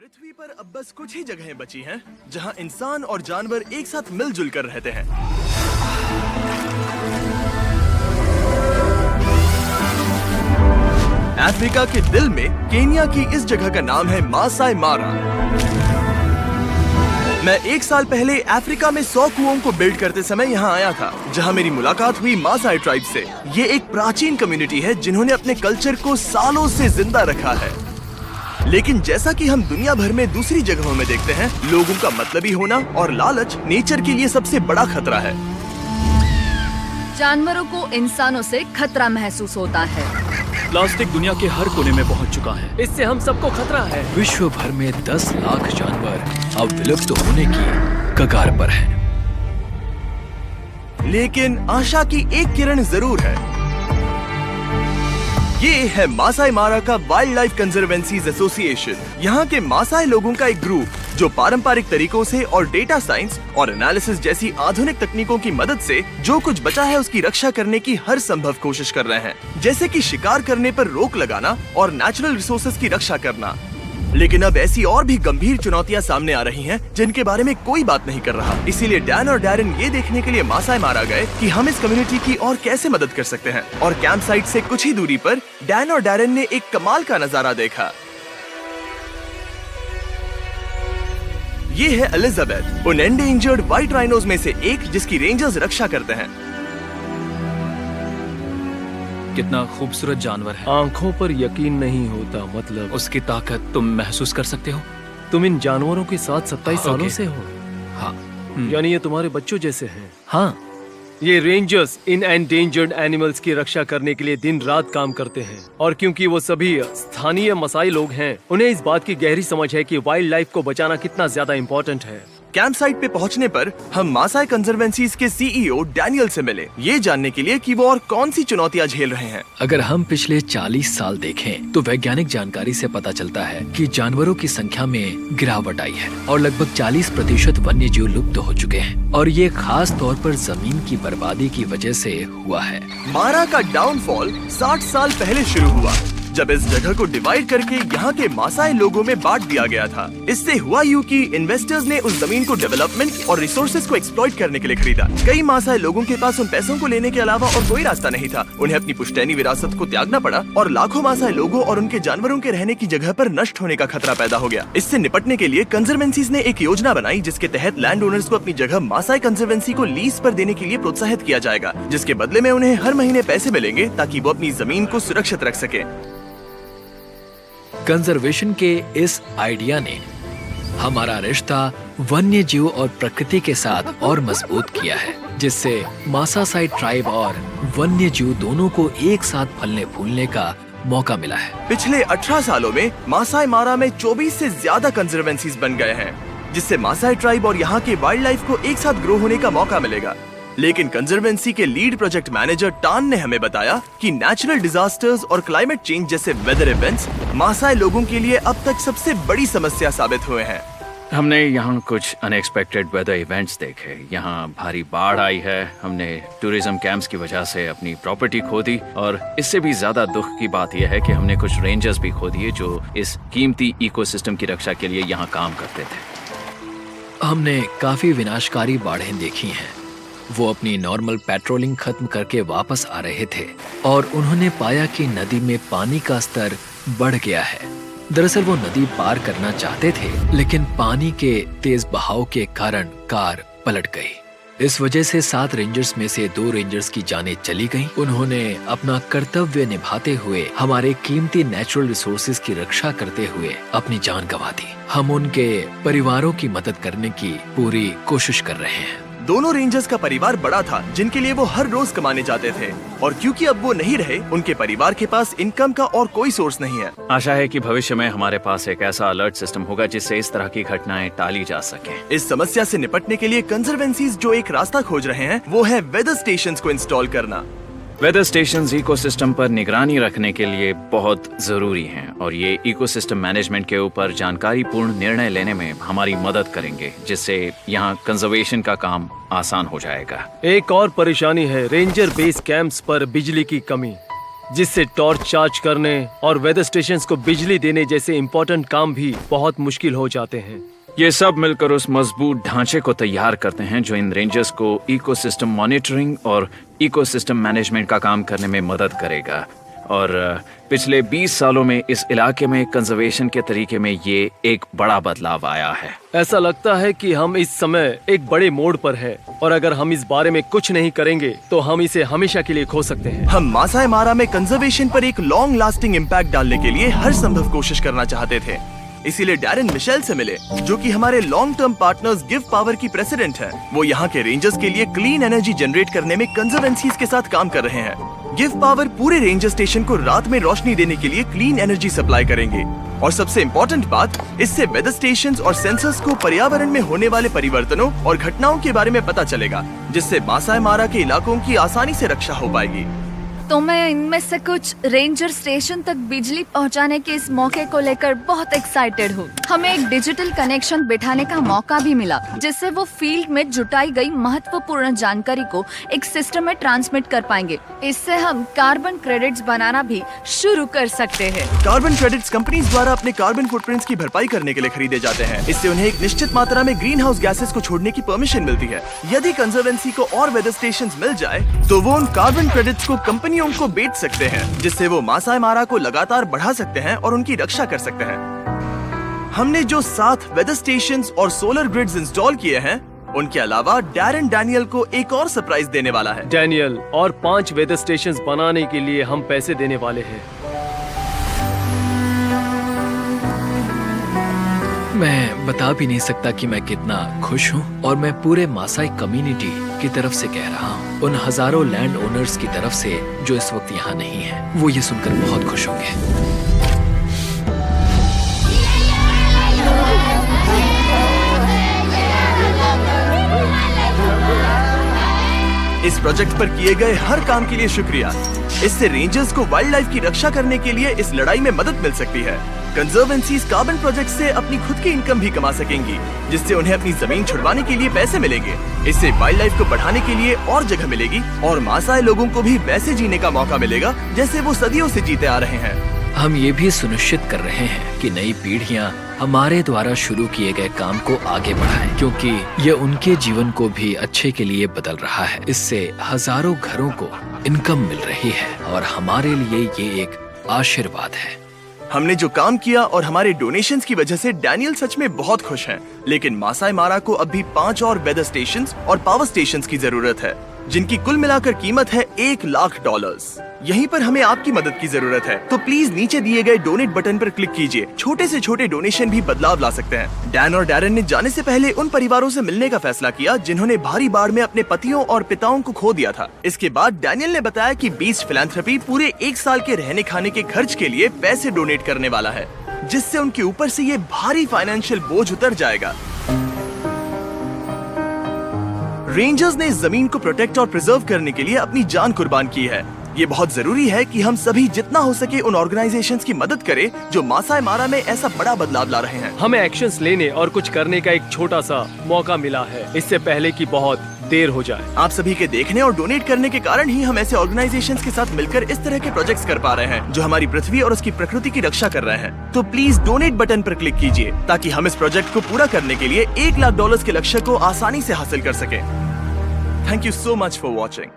पृथ्वी पर अब बस कुछ ही जगहें बची हैं जहां इंसान और जानवर एक साथ मिलजुल कर रहते हैं। अफ्रीका के दिल में केन्या की इस जगह का नाम है मासाई मारा। मैं 1 साल पहले अफ्रीका में 100 कुओं को बिल्ड करते समय यहाँ आया था, जहाँ मेरी मुलाकात हुई मासाई ट्राइब से। ये एक प्राचीन कम्युनिटी है जिन्होंने अपने कल्चर को सालों से जिंदा रखा है। लेकिन जैसा कि हम दुनिया भर में दूसरी जगहों में देखते हैं, लोगों का मतलबी होना और लालच नेचर के लिए सबसे बड़ा खतरा है। जानवरों को इंसानों से खतरा महसूस होता है। प्लास्टिक दुनिया के हर कोने में पहुंच चुका है। इससे हम सबको खतरा है। विश्व भर में 10 लाख जानवर अब विलुप्त होने की कगार पर हैं। लेकिन आशा की एक किरण जरूर है। ये है मासाई मारा का वाइल्ड लाइफ कंजर्वेंसीज एसोसिएशन। यहाँ के मासाई लोगों का एक ग्रुप जो पारंपरिक तरीकों से और डेटा साइंस और एनालिसिस जैसी आधुनिक तकनीकों की मदद से जो कुछ बचा है उसकी रक्षा करने की हर संभव कोशिश कर रहे हैं, जैसे कि शिकार करने पर रोक लगाना और नेचुरल रिसोर्सेज की रक्षा करना। लेकिन अब ऐसी और भी गंभीर चुनौतियां सामने आ रही हैं जिनके बारे में कोई बात नहीं कर रहा। इसीलिए डैन और डैरेन ये देखने के लिए मासाई मारा गए कि हम इस कम्युनिटी की और कैसे मदद कर सकते हैं। और कैंप साइट से कुछ ही दूरी पर डैन और डैरेन ने एक कमाल का नजारा देखा। ये है एलिजाबेथ, उन एंडेंजर्ड व्हाइट राइनोज में से एक जिसकी रेंजर्स रक्षा करते हैं। कितना खूबसूरत जानवर है। आंखों पर यकीन नहीं होता, मतलब उसकी ताकत तुम महसूस कर सकते हो। तुम इन जानवरों के साथ 27 सालों ओके। से हो। हाँ। यानी ये तुम्हारे बच्चों जैसे हैं। हाँ, ये रेंजर्स इन एंडेंजर्ड एनिमल्स की रक्षा करने के लिए दिन रात काम करते हैं। और क्योंकि वो सभी स्थानीय मसाई लोग हैं, उन्हें इस बात की गहरी समझ है कि वाइल्ड लाइफ को बचाना कितना ज्यादा इम्पोर्टेंट है। कैंप साइट पे पहुंचने पर हम मासाई कंजर्वेंसीज के सीईओ डैनियल से मिले, ये जानने के लिए कि वो और कौन सी चुनौतियां झेल रहे हैं। अगर हम पिछले 40 साल देखें तो वैज्ञानिक जानकारी से पता चलता है कि जानवरों की संख्या में गिरावट आई है और लगभग 40% वन्य जीव लुप्त हो चुके हैं। और ये खास तौर पर जमीन की बर्बादी की वजह से हुआ है। मारा का डाउनफॉल 60 साल पहले शुरू हुआ, जब इस जगह को डिवाइड करके यहाँ के मासाई लोगों में बांट दिया गया था। इससे हुआ यूं कि इन्वेस्टर्स ने उस जमीन को डेवलपमेंट और रिसोर्सेज को एक्सप्लॉइट करने के लिए खरीदा। कई मासाई लोगों के पास उन पैसों को लेने के अलावा और कोई रास्ता नहीं था। उन्हें अपनी पुश्तैनी विरासत को त्यागना पड़ा और लाखों मासाई लोगों और उनके जानवरों के रहने की जगह पर नष्ट होने का खतरा पैदा हो गया। इससे निपटने के लिए कंजर्वेंसीज ने एक योजना बनाई जिसके तहत लैंड ओनर्स को अपनी जगह मासाई कंजर्वेंसी को लीज पर देने के लिए प्रोत्साहित किया जाएगा, जिसके बदले में उन्हें हर महीने पैसे मिलेंगे ताकि वो अपनी जमीन को सुरक्षित रख सके। कंजर्वेशन के इस आइडिया ने हमारा रिश्ता वन्य जीव और प्रकृति के साथ और मजबूत किया है, जिससे मासाई ट्राइब और वन्य जीव दोनों को एक साथ फलने फूलने का मौका मिला है। पिछले 18 सालों में मासाई मारा में 24 से ज्यादा कंजर्वेंसीज बन गए हैं, जिससे मासाई ट्राइब और यहाँ के वाइल्ड लाइफ को एक साथ ग्रो होने का मौका मिलेगा। लेकिन कंजर्वेंसी के लीड प्रोजेक्ट मैनेजर टान ने हमें बताया कि नेचुरल डिजास्टर्स और क्लाइमेट चेंज जैसे वेदर इवेंट्स मासाई लोगों के लिए अब तक सबसे बड़ी समस्या साबित हुए हैं। हमने यहाँ कुछ अनएक्सपेक्टेड वेदर इवेंट्स देखे। यहाँ भारी बाढ़ आई है, हमने टूरिज्म कैंप्स की वजह से अपनी प्रॉपर्टी खो दी, और इससे भी ज्यादा दुख की बात यह है कि हमने कुछ रेंजर्स भी खो दिए जो इस कीमती इकोसिस्टम की रक्षा के लिए यहाँ काम करते थे। हमने काफी विनाशकारी बाढ़ें देखी हैं। वो अपनी नॉर्मल पेट्रोलिंग खत्म करके वापस आ रहे थे और उन्होंने पाया कि नदी में पानी का स्तर बढ़ गया है। दरअसल वो नदी पार करना चाहते थे, लेकिन पानी के तेज बहाव के कारण कार पलट गई। इस वजह से 7 रेंजर्स में से 2 रेंजर्स की जानें चली गईं। उन्होंने अपना कर्तव्य निभाते हुए हमारे कीमती नेचुरल रिसोर्सेज की रक्षा करते हुए अपनी जान गंवा दी। हम उनके परिवारों की मदद करने की पूरी कोशिश कर रहे हैं। दोनों रेंजर्स का परिवार बड़ा था जिनके लिए वो हर रोज कमाने जाते थे, और क्योंकि अब वो नहीं रहे, उनके परिवार के पास इनकम का और कोई सोर्स नहीं है। आशा है कि भविष्य में हमारे पास एक ऐसा अलर्ट सिस्टम होगा जिससे इस तरह की घटनाएं टाली जा सके। इस समस्या से निपटने के लिए कंजर्वेंसीज जो एक रास्ता खोज रहे हैं वो है वेदर स्टेशंस को इंस्टॉल करना। वेदर स्टेशंस इकोसिस्टम पर निगरानी रखने के लिए बहुत जरूरी हैं, और ये इकोसिस्टम मैनेजमेंट के ऊपर जानकारीपूर्ण निर्णय लेने में हमारी मदद करेंगे, जिससे यहाँ कंजर्वेशन का काम आसान हो जाएगा। एक और परेशानी है रेंजर बेस कैंप्स पर बिजली की कमी। जिससे टॉर्च चार्ज करने और वेदर स्टेशंस को बिजली देने जैसे इम्पोर्टेंट काम भी बहुत मुश्किल हो जाते हैं। ये सब मिलकर उस मजबूत ढांचे को तैयार करते हैं जो इन रेंजर्स को इकोसिस्टम मॉनिटरिंग और इकोसिस्टम मैनेजमेंट का काम करने में मदद करेगा। और पिछले 20 सालों में इस इलाके में कंजर्वेशन के तरीके में ये एक बड़ा बदलाव आया है। ऐसा लगता है कि हम इस समय एक बड़े मोड़ पर हैं और अगर हम इस बारे में कुछ नहीं करेंगे तो हम इसे हमेशा के लिए खो सकते हैं। हम मासाई मारा में कंजर्वेशन पर एक लॉन्ग लास्टिंग इम्पैक्ट डालने के लिए हर संभव कोशिश करना चाहते थे। इसीलिए डैरेन मिशेल से मिले, जो कि हमारे long term partners give power की प्रेसिडेंट है। वो यहाँ के रेंजर्स के लिए क्लीन एनर्जी जनरेट करने में कंजर्वेंसीज के साथ काम कर रहे हैं। गिव पावर पूरे रेंजर स्टेशन को रात में रोशनी देने के लिए क्लीन एनर्जी सप्लाई करेंगे। और सबसे इम्पोर्टेंट बात, इससे वेदर स्टेशंस और सेंसर्स को पर्यावरण में होने वाले परिवर्तनों और घटनाओं के बारे में पता चलेगा, जिससे मासाई मारा के इलाकों की आसानी से रक्षा हो पाएगी। तो मैं इनमें से कुछ रेंजर स्टेशन तक बिजली पहुंचाने के इस मौके को लेकर बहुत एक्साइटेड हूँ। हमें एक डिजिटल कनेक्शन बिठाने का मौका भी मिला, जिससे वो फील्ड में जुटाई गई महत्वपूर्ण जानकारी को एक सिस्टम में ट्रांसमिट कर पाएंगे। इससे हम कार्बन क्रेडिट्स बनाना भी शुरू कर सकते हैं। कार्बन क्रेडिट्स कंपनीज द्वारा अपने कार्बन फुटप्रिंट्स की भरपाई करने के लिए खरीदे जाते हैं। इससे उन्हें एक निश्चित मात्रा में ग्रीन हाउस गैसेस को छोड़ने की परमिशन मिलती है। यदि कंजर्वेंसी को और वेदर स्टेशन मिल जाए तो वो उन कार्बन क्रेडिट्स को कंपनियों को बेच सकते हैं, जिससे वो मासाई मारा को लगातार बढ़ा सकते हैं और उनकी रक्षा कर सकते हैं। हमने जो 7 वेदर स्टेशंस और सोलर ग्रिड्स इंस्टॉल किए हैं, उनके अलावा डैरेन डैनियल को एक और सरप्राइज देने वाला है। डैनियल, और 5 वेदर स्टेशंस बनाने के लिए हम पैसे देने वाले हैं। मैं बता भी नहीं सकता कि मैं कितना खुश हूँ, और मैं पूरे मासाई कम्युनिटी की तरफ से कह रहा हूँ, उन हजारों लैंड ओनर्स की तरफ से जो इस वक्त यहाँ नहीं है। वो ये सुनकर बहुत खुश होंगे। इस प्रोजेक्ट पर किए गए हर काम के लिए शुक्रिया। इससे रेंजर्स को वाइल्ड लाइफ की रक्षा करने के लिए इस लड़ाई में मदद मिल सकती है। कंजर्वेंसीज कार्बन प्रोजेक्ट से अपनी खुद की इनकम भी कमा सकेंगी, जिससे उन्हें अपनी जमीन छुड़वाने के लिए पैसे मिलेंगे। इससे वाइल्ड लाइफ को बढ़ाने के लिए और जगह मिलेगी और मासाई लोगों को भी वैसे जीने का मौका मिलेगा जैसे वो सदियों से जीते आ रहे हैं। हम ये भी सुनिश्चित कर रहे हैं कि नई पीढ़ियां हमारे द्वारा शुरू किए गए काम को आगे बढ़ाएं, क्योंकि ये उनके जीवन को भी अच्छे के लिए बदल रहा है। इससे हजारों घरों को इनकम मिल रही है और हमारे लिए ये एक आशीर्वाद है। हमने जो काम किया और हमारे डोनेशंस की वजह से डैनियल सच में बहुत खुश हैं। लेकिन मासाई मारा को अब भी 5 और वेदर स्टेशंस और पावर स्टेशंस की जरूरत है, जिनकी कुल मिलाकर कीमत है $1 लाख। यहीं पर हमें आपकी मदद की जरूरत है, तो प्लीज नीचे दिए गए डोनेट बटन पर क्लिक कीजिए। छोटे से छोटे डोनेशन भी बदलाव ला सकते हैं। डैन और डैरेन ने जाने से पहले उन परिवारों से मिलने का फैसला किया जिन्होंने भारी बाढ़ में अपने पतियों और पिताओं को खो दिया था। इसके बाद डैनियल ने बताया कि बीस्ट फिलैंथ्रोपी पूरे 1 साल के रहने खाने के खर्च के लिए पैसे डोनेट करने वाला है, जिससे उनके ऊपर से ये भारी फाइनेंशियल बोझ उतर जाएगा। रेंजर्स ने इस जमीन को प्रोटेक्ट और प्रिजर्व करने के लिए अपनी जान कुर्बान की है। ये बहुत जरूरी है कि हम सभी जितना हो सके उन ऑर्गेनाइजेशंस की मदद करें जो मासाई मारा में ऐसा बड़ा बदलाव ला रहे हैं। हमें एक्शंस लेने और कुछ करने का एक छोटा सा मौका मिला है, इससे पहले कि बहुत देर हो जाए। आप सभी के देखने और डोनेट करने के कारण ही हम ऐसे ऑर्गेनाइजेशंस के साथ मिलकर इस तरह के प्रोजेक्ट्स कर पा रहे हैं जो हमारी पृथ्वी और उसकी प्रकृति की रक्षा कर रहे हैं। तो प्लीज डोनेट बटन पर क्लिक कीजिए ताकि हम इस प्रोजेक्ट को पूरा करने के लिए $1 लाख के लक्ष्य को आसानी से हासिल कर सकें। Thank you so much for watching.